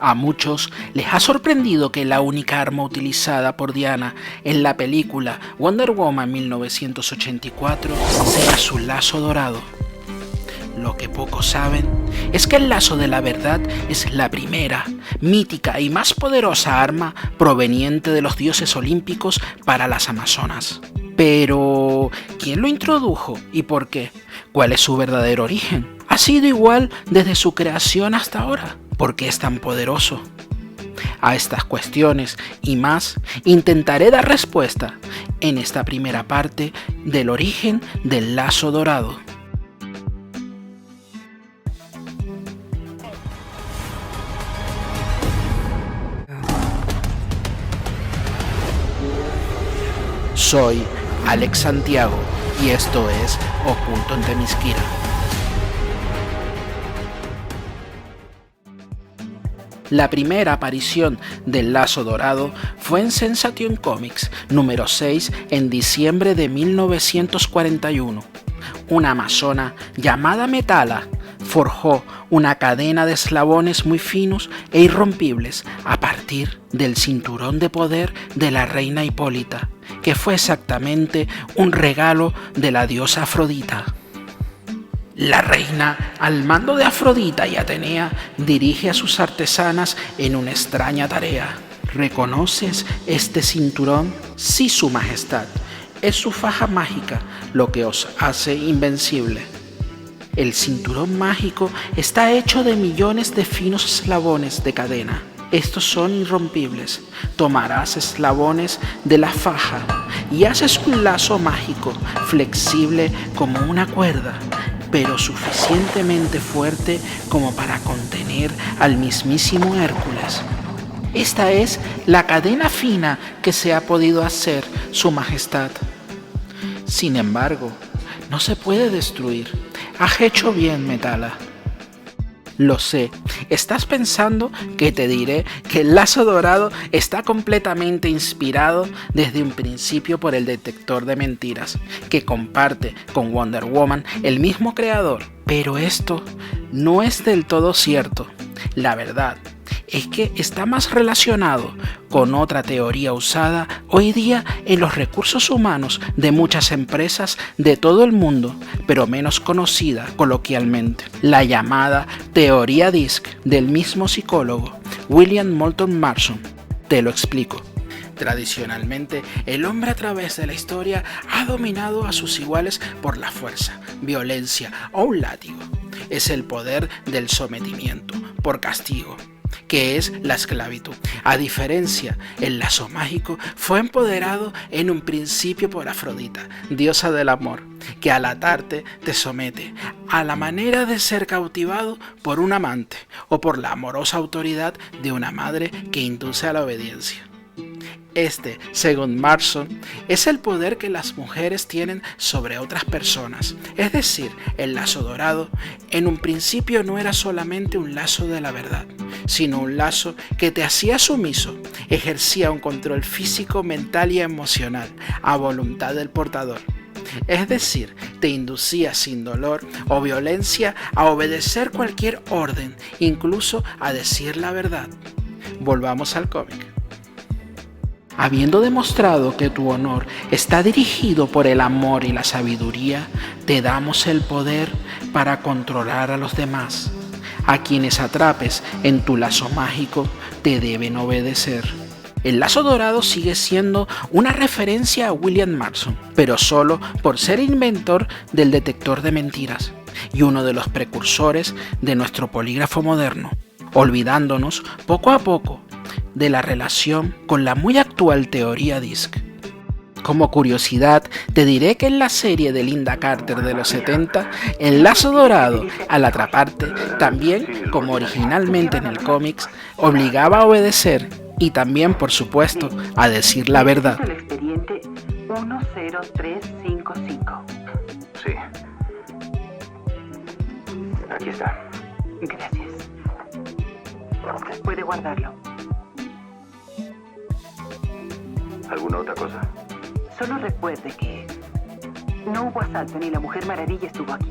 A muchos les ha sorprendido que la única arma utilizada por Diana en la película Wonder Woman 1984 sea su lazo dorado. Lo que pocos saben es que el lazo de la verdad es la primera, mítica y más poderosa arma proveniente de los dioses olímpicos para las amazonas. Pero, ¿quién lo introdujo y por qué? ¿Cuál es su verdadero origen? ¿Ha sido igual desde su creación hasta ahora? ¿Por qué es tan poderoso? A estas cuestiones y más intentaré dar respuesta en esta primera parte del origen del lazo dorado. Soy Alex Santiago y esto es Oculto en Themyscira. La primera aparición del lazo dorado fue en Sensation Comics número 6 en diciembre de 1941. Una amazona llamada Metala forjó una cadena de eslabones muy finos e irrompibles a partir del cinturón de poder de la reina Hipólita, que fue exactamente un regalo de la diosa Afrodita. La reina, al mando de Afrodita y Atenea, dirige a sus artesanas en una extraña tarea. ¿Reconoces este cinturón? Sí, su majestad. Es su faja mágica lo que os hace invencible. El cinturón mágico está hecho de millones de finos eslabones de cadena. Estos son irrompibles. Tomarás eslabones de la faja y haces un lazo mágico, flexible como una cuerda, pero suficientemente fuerte como para contener al mismísimo Hércules. Esta es la cadena fina que se ha podido hacer, su majestad. Sin embargo, no se puede destruir. Has hecho bien, Metala. Lo sé, estás pensando que te diré que el lazo dorado está completamente inspirado desde un principio por el detector de mentiras, que comparte con Wonder Woman el mismo creador. Pero esto no es del todo cierto. La verdad es que está más relacionado con otra teoría usada hoy día en los recursos humanos de muchas empresas de todo el mundo, pero menos conocida coloquialmente, la llamada teoría DISC del mismo psicólogo William Moulton Marston. Te lo explico. Tradicionalmente, el hombre a través de la historia ha dominado a sus iguales por la fuerza, violencia o un látigo. Es el poder del sometimiento, por castigo, que es la esclavitud. A diferencia, el lazo mágico fue empoderado en un principio por Afrodita, diosa del amor, que al atarte te somete a la manera de ser cautivado por un amante o por la amorosa autoridad de una madre que induce a la obediencia. Este, según Marston, es el poder que las mujeres tienen sobre otras personas. Es decir, el lazo dorado en un principio no era solamente un lazo de la verdad, sino un lazo que te hacía sumiso, ejercía un control físico, mental y emocional a voluntad del portador. Es decir, te inducía sin dolor o violencia a obedecer cualquier orden, incluso a decir la verdad. Volvamos al cómic. Habiendo demostrado que tu honor está dirigido por el amor y la sabiduría, te damos el poder para controlar a los demás. A quienes atrapes en tu lazo mágico te deben obedecer. El lazo dorado sigue siendo una referencia a William Marston, pero solo por ser inventor del detector de mentiras y uno de los precursores de nuestro polígrafo moderno, olvidándonos poco a poco de la relación con la muy actual teoría DISC. Como curiosidad, te diré que en la serie de Linda Carter de los 70, el lazo dorado, al atraparte, también como originalmente en el cómics, obligaba a obedecer y también, por supuesto, a decir la verdad. El expediente 10355. Sí. Aquí está. Gracias. Puede guardarlo. ¿Alguna otra cosa? Solo recuerde que no hubo asalto ni la Mujer Maravilla estuvo aquí.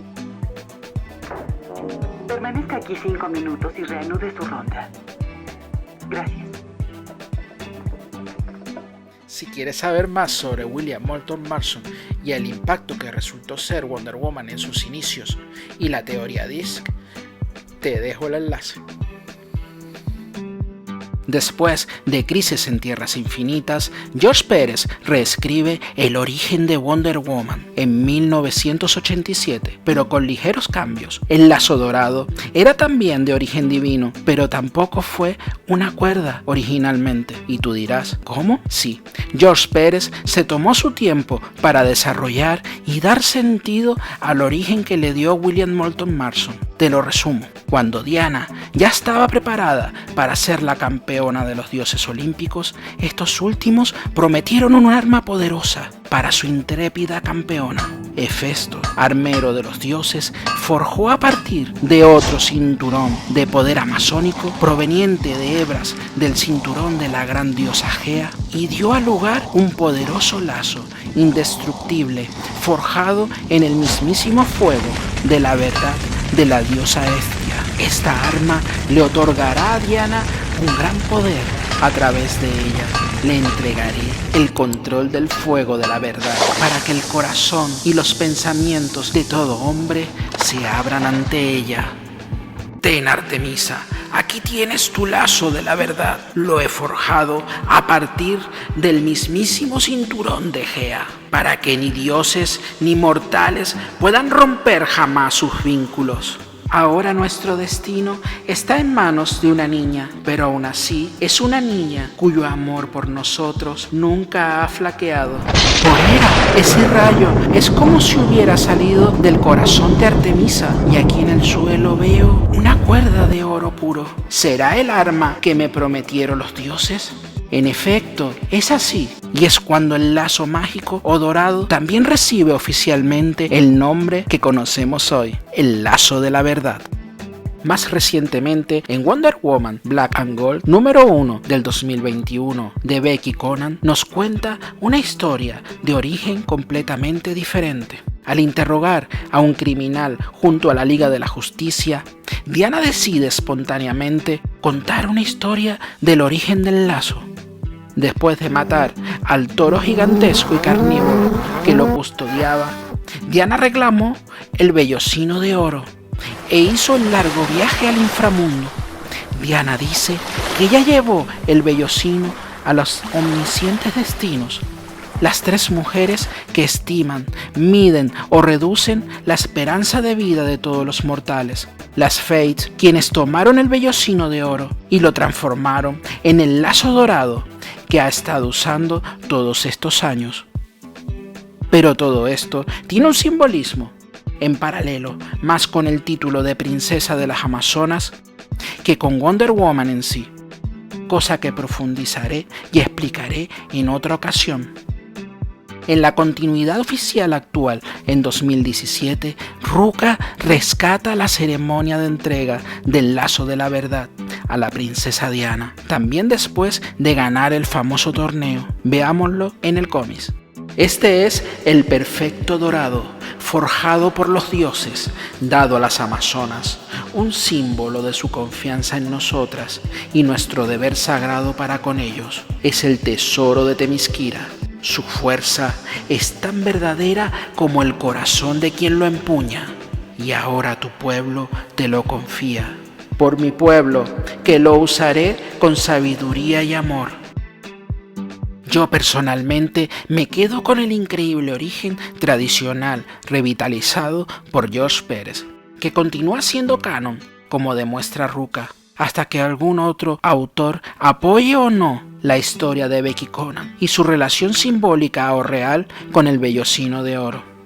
Permanezca aquí 5 minutos y reanude su ronda. Gracias. Si quieres saber más sobre William Moulton Marston y el impacto que resultó ser Wonder Woman en sus inicios y la teoría DISC, te dejo el enlace. Después de Crisis en Tierras Infinitas, George Pérez reescribe el origen de Wonder Woman en 1987, pero con ligeros cambios. El lazo dorado era también de origen divino, pero tampoco fue una cuerda originalmente. Y tú dirás, ¿cómo? Sí, George Pérez se tomó su tiempo para desarrollar y dar sentido al origen que le dio William Moulton Marston. Te lo resumo. Cuando Diana ya estaba preparada para ser la campeona de los dioses olímpicos, estos últimos prometieron un arma poderosa para su intrépida campeona. Hefesto, armero de los dioses, forjó a partir de otro cinturón de poder amazónico proveniente de hebras del cinturón de la gran diosa Gea y dio al lugar un poderoso lazo indestructible forjado en el mismísimo fuego de la verdad de la diosa Hestia. Esta arma le otorgará a Diana un gran poder. A través de ella le entregaré el control del fuego de la verdad para que el corazón y los pensamientos de todo hombre se abran ante ella. Ten, Artemisa, aquí tienes tu lazo de la verdad. Lo he forjado a partir del mismísimo cinturón de Gea, para que ni dioses ni mortales puedan romper jamás sus vínculos. Ahora nuestro destino está en manos de una niña, pero aún así es una niña cuyo amor por nosotros nunca ha flaqueado. Por era, ese rayo es como si hubiera salido del corazón de Artemisa, y aquí en el suelo veo una cuerda de oro puro. ¿Será el arma que me prometieron los dioses? En efecto, es así, y es cuando el lazo mágico o dorado también recibe oficialmente el nombre que conocemos hoy, el lazo de la verdad. Más recientemente, en Wonder Woman Black and Gold número 1 del 2021 de Becky Conan, nos cuenta una historia de origen completamente diferente. Al interrogar a un criminal junto a la Liga de la Justicia, Diana decide espontáneamente contar una historia del origen del lazo. Después de matar al toro gigantesco y carnívoro que lo custodiaba, Diana reclamó el vellocino de oro e hizo el largo viaje al inframundo. Diana dice que ella llevó el vellocino a los omniscientes destinos, las tres mujeres que estiman, miden o reducen la esperanza de vida de todos los mortales. Las Fates, quienes tomaron el vellocino de oro y lo transformaron en el lazo dorado que ha estado usando todos estos años. Pero todo esto tiene un simbolismo en paralelo, más con el título de princesa de las Amazonas que con Wonder Woman en sí, cosa que profundizaré y explicaré en otra ocasión. En la continuidad oficial actual, en 2017, Ruka rescata la ceremonia de entrega del lazo de la verdad a la princesa Diana, también después de ganar el famoso torneo. Veámoslo en el cómic. Este es el perfecto dorado, forjado por los dioses, dado a las Amazonas, un símbolo de su confianza en nosotras y nuestro deber sagrado para con ellos. Es el tesoro de Themyscira. Su fuerza es tan verdadera como el corazón de quien lo empuña, y ahora tu pueblo te lo confía. Por mi pueblo, que lo usaré con sabiduría y amor. Yo personalmente me quedo con el increíble origen tradicional revitalizado por George Pérez, que continúa siendo canon, como demuestra Ruka, hasta que algún otro autor apoye o no la historia de Becky Conan y su relación simbólica o real con el vellocino de oro.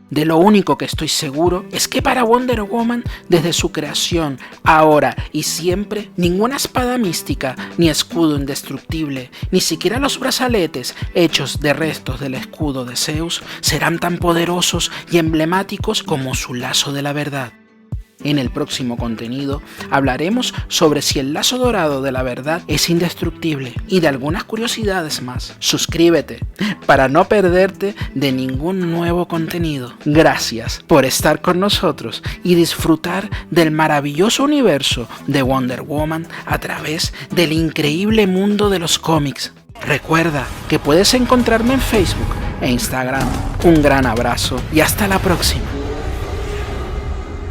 De lo único que estoy seguro es que para Wonder Woman, desde su creación, ahora y siempre, ninguna espada mística, ni escudo indestructible, ni siquiera los brazaletes hechos de restos del escudo de Zeus serán tan poderosos y emblemáticos como su lazo de la verdad. En el próximo contenido hablaremos sobre si el lazo dorado de la verdad es indestructible y de algunas curiosidades más. Suscríbete para no perderte de ningún nuevo contenido. Gracias por estar con nosotros y disfrutar del maravilloso universo de Wonder Woman a través del increíble mundo de los cómics. Recuerda que puedes encontrarme en Facebook e Instagram. Un gran abrazo y hasta la próxima.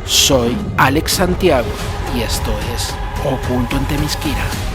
Soy Alex Santiago y esto es Oculto en Themyscira.